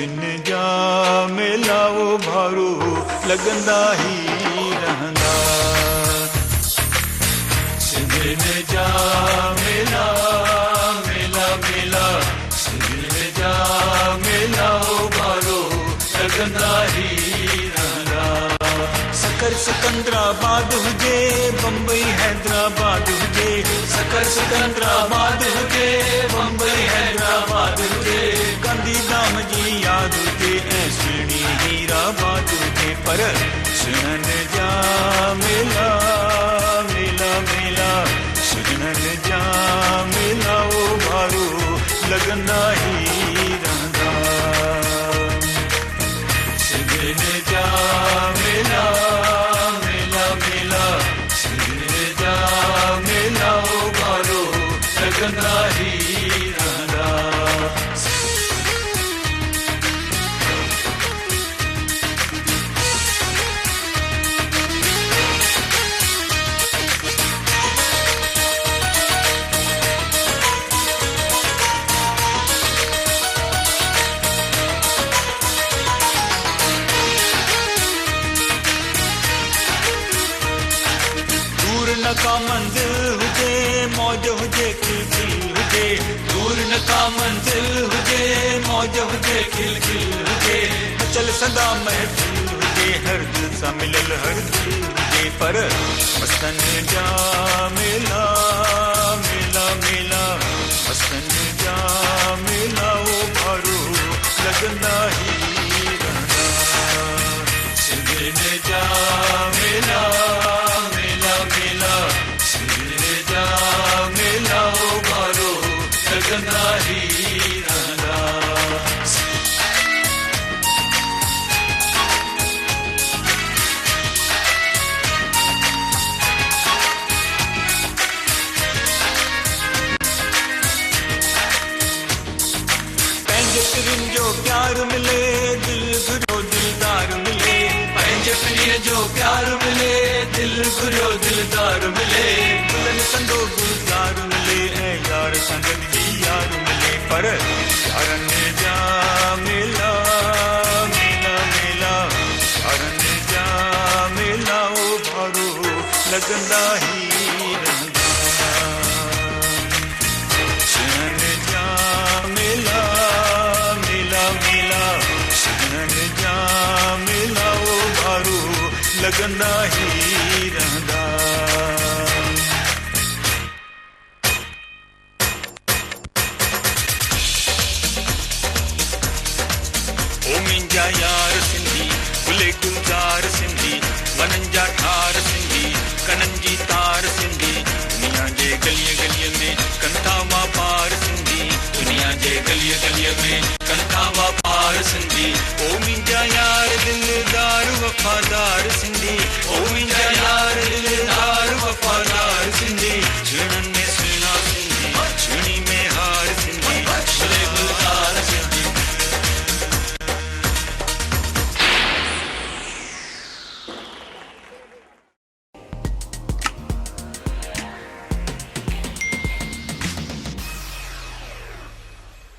जिन जा मिलाओ भारू लगंदा ही रहंदा जिन जा मिला मिला मिला जिन जा मिलाओ भारू लगंदा ही रहंदा सकर सिकंदराबाद हुजे बम्बई हैदराबाद हुजे सकर सिकंदराबाद हुजे बम्बई हैदराबाद हुजे गांधीधाम जी याद हुजे ऐं सुहिणी हीराबाद हुजे पर सुनन जा मेला मेला मेला सुजनन जा मिलाओ भारू लगंदा ही रहंदा सुजन जा मिला मिला मिला सुजन जा मिलाओ भारू लगंदा ही रहंदा का मंजिल हुजे मौज हुजे खिलखिल हुजे दूर न का मंजिल हुजे मौज हुजे खिलखिल हुजे चल सदा महफिल हुजे हर दिल सा मिलल हर दिल हुजे पर मस्तन जा मिला मिला मिला मस्तन जा मिलाओ भारू लगंदा ही रहंदा सिंधन जा मिला मिलाओ भारू लगंदा ही रहंदा पंहिंजे पिरिन जो प्यार मिले दिल घुरियो दिलदार मिले पंहिंजे पिरिन जो प्यार मिले दिल घुरियो दिलदार मिले दुल्हन संदो गुलजार मिले ऐं यार संगत जी यार मिले पर यारन जा मिला मिला मिला यारन जा मिलाओ भारू लगंदा ही रहंदा सुनन जा मिला मिला मिला सुनन जा मिलाओ भारू लगंदा ही रहंदा जा यार सिंधी गुले गुलजार सिंधी वनन जा ठार सिंधी कनन जी तार सिंधी दुनिया जे गलिय गलिय में कंधा मां पार सिंधी दुनिया जे गलिय गलिय में